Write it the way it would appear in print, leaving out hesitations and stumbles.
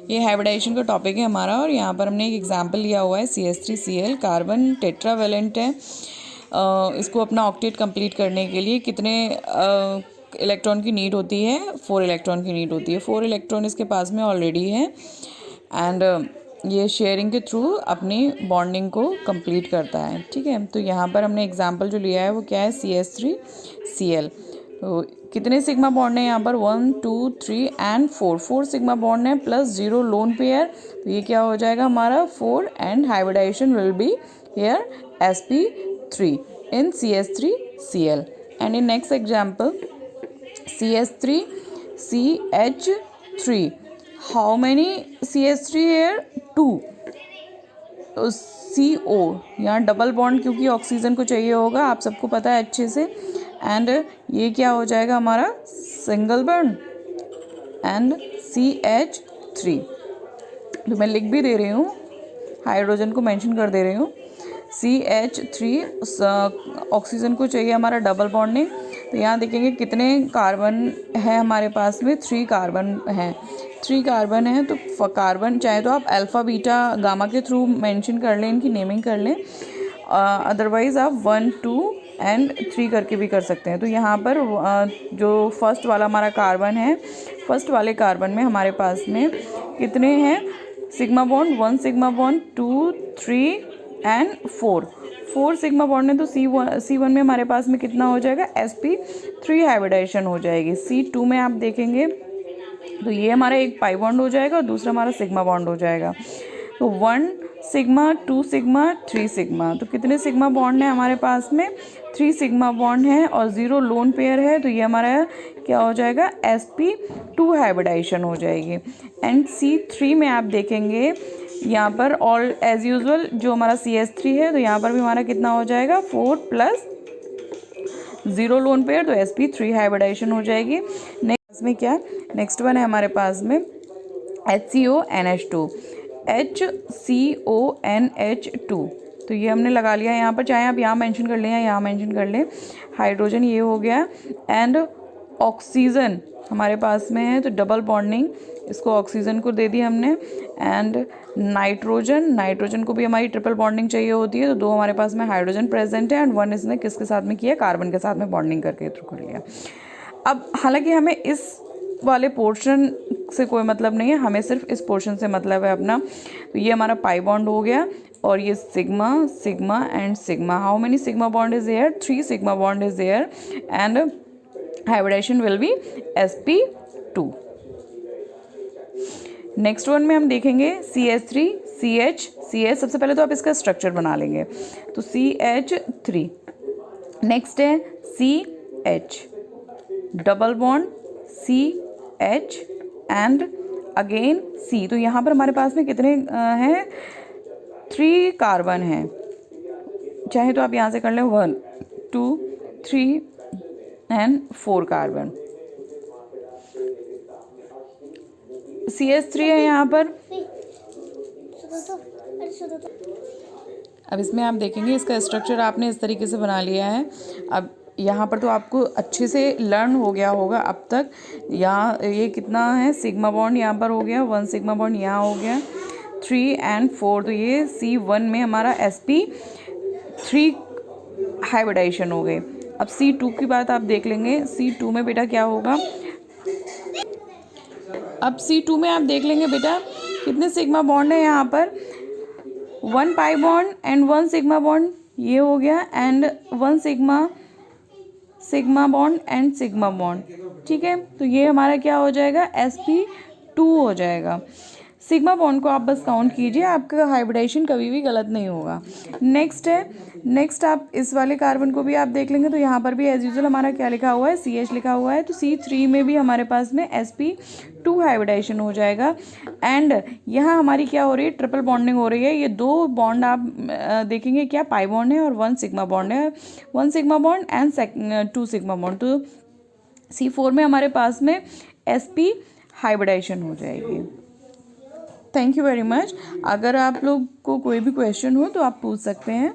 ये हाइब्रिडाइजेशन का टॉपिक है हमारा और यहाँ पर हमने एक एग्जांपल लिया हुआ है CH3Cl कार्बन टेट्रावेलेंट है। इसको अपना ऑक्टेट कंप्लीट करने के लिए कितने इलेक्ट्रॉन की नीड होती है? 4 इलेक्ट्रॉन की नीड होती है। 4 इलेक्ट्रॉन इसके पास में ऑलरेडी है एंड ये शेयरिंग के थ्रू अपनी बॉन्डिंग को कंप्लीट करता है। ठीक है, तो यहाँ पर हमने एग्जांपल जो लिया है वो क्या है? CH3Cl। तो कितने सिग्मा बॉन्ड है यहाँ पर? 1 2 3 एंड 4 सिग्मा बॉन्ड है प्लस 0 लोन पेयर। तो ये क्या हो जाएगा हमारा 4 and hybridization will be here sp3 in CH3Cl and in next example CH3CH3 how many CH3 here? 2 CO यहाँ डबल बॉन्ड क्योंकि ऑक्सीजन को चाहिए होगा, आप सबको पता है अच्छे से। एंड ये क्या हो जाएगा हमारा सिंगल बॉन्ड एंड CH3। तो मैं लिख भी दे रही हूँ, हाइड्रोजन को मेंशन कर दे रही हूँ। CH3 ऑक्सीजन को चाहिए हमारा डबल बॉन्डिंग। तो यहाँ देखेंगे कितने कार्बन है हमारे पास में? 3 कार्बन है। 3 कार्बन है तो कार्बन चाहे तो आप अल्फ़ा बीटा गामा के थ्रू मेंशन कर लें, इनकी नेमिंग कर लें, अदरवाइज़ आप 1 2 एंड 3 करके भी कर सकते हैं। तो यहाँ पर जो फर्स्ट वाला हमारा कार्बन है, फर्स्ट वाले कार्बन में हमारे पास में कितने हैं sigma bond? 1 sigma bond, 2 3 and 4 sigma bond है। तो C1 में हमारे पास में कितना हो जाएगा? sp3 हाइब्रिडाइजेशन हो जाएगी। C2 में आप देखेंगे तो ये हमारा एक पाई बॉन्ड हो जाएगा और दूसरा हमारा सिग्मा बॉन्ड हो जाएगा। तो 1 सिग्मा 2 सिग्मा 3 सिग्मा, तो कितने सिग्मा बॉन्ड है हमारे पास में? 3 सिग्मा बॉन्ड है और 0 लोन पेयर है। तो ये हमारा क्या हो जाएगा? sp2 हाइब्रिडाइजेशन हो जाएगी। एंड C3 में आप देखेंगे यहाँ पर ऑल एज यूजुअल जो हमारा CH3 है, तो यहाँ पर भी हमारा कितना हो जाएगा? 4 प्लस 0 लोन पेयर, तो sp3 हाइब्रिडाइजेशन हो जाएगी। नेक्स्ट में क्या? नेक्स्ट वन है हमारे पास में HCONH2 HCONH2। तो ये हमने लगा लिया यहाँ पर, चाहे आप यहाँ मेंशन कर लें या यहाँ मेंशन कर लें। हाइड्रोजन ये हो गया एंड ऑक्सीजन हमारे पास में है तो डबल बॉन्डिंग इसको ऑक्सीजन को दे दी हमने। एंड नाइट्रोजन को भी हमारी ट्रिपल बॉन्डिंग चाहिए होती है, तो 2 हमारे पास में हाइड्रोजन प्रेजेंट है एंड 1 इसने किसके साथ में किया? कार्बन के साथ में बॉन्डिंग करके थ्रू कर लिया। अब हालांकि हमें इस वाले पोर्शन से कोई मतलब नहीं है, हमें सिर्फ इस पोर्शन से मतलब है अपना। तो ये हमारा पाई बॉन्ड हो गया और ये sigma sigma and sigma. How many sigma bond is there? 3 sigma bond is there and hybridization will be sp2। Next one में हम देखेंगे CH3CH सबसे पहले तो आप इसका स्ट्रक्चर बना लेंगे। तो CH3, नेक्स्ट है CH double bond CH and again C। तो यहाँ पर हमारे पास में कितने हैं? 3 कार्बन हैं, चाहे तो आप यहाँ से कर लें 1 2 3 एंड 4 कार्बन। CH3 है यहाँ पर। अब इसमें आप देखेंगे इसका स्ट्रक्चर आपने इस तरीके से बना लिया है। अब यहाँ पर तो आपको अच्छे से लर्न हो गया होगा अब तक। यहाँ ये कितना है? सिग्मा बॉन्ड यहाँ पर हो गया, 1 सिग्मा बॉन्ड यहाँ हो गया, 3 एंड 4। तो ये C1 में हमारा sp3 हाइब्रिडाइजेशन हो गई। अब C2 की बात आप देख लेंगे। C2 में बेटा क्या होगा? अब C2 में आप देख लेंगे बेटा कितने सिग्मा बॉन्ड है यहाँ पर? 1 pi bond and 1 sigma bond, ये हो गया, and 1 sigma bond and sigma bond. ठीक है, तो ये हमारा क्या हो जाएगा? sp2 हो जाएगा। सिग्मा बॉन्ड को आप बस काउंट कीजिए, आपका हाइब्रिडाइजेशन कभी भी गलत नहीं होगा। नेक्स्ट आप इस वाले कार्बन को भी आप देख लेंगे। तो यहाँ पर भी एज यूजुअल हमारा क्या लिखा हुआ है? CH लिखा हुआ है। तो C3 में भी हमारे पास में sp2 हाइब्रिडाइजेशन हो जाएगा। एंड यहाँ हमारी क्या हो रही है? ट्रिपल बॉन्डिंग हो रही है। ये 2 बॉन्ड आप देखेंगे क्या? पाई बॉन्ड है और 1 सिग्मा बॉन्ड है, 1 sigma bond and 2 sigma bond. तो C4 में हमारे पास में sp हाइब्रिडाइजेशन हो जाएगी। Thank you very much. अगर आप लोग को कोई भी क्वेश्चन हो तो आप पूछ सकते हैं।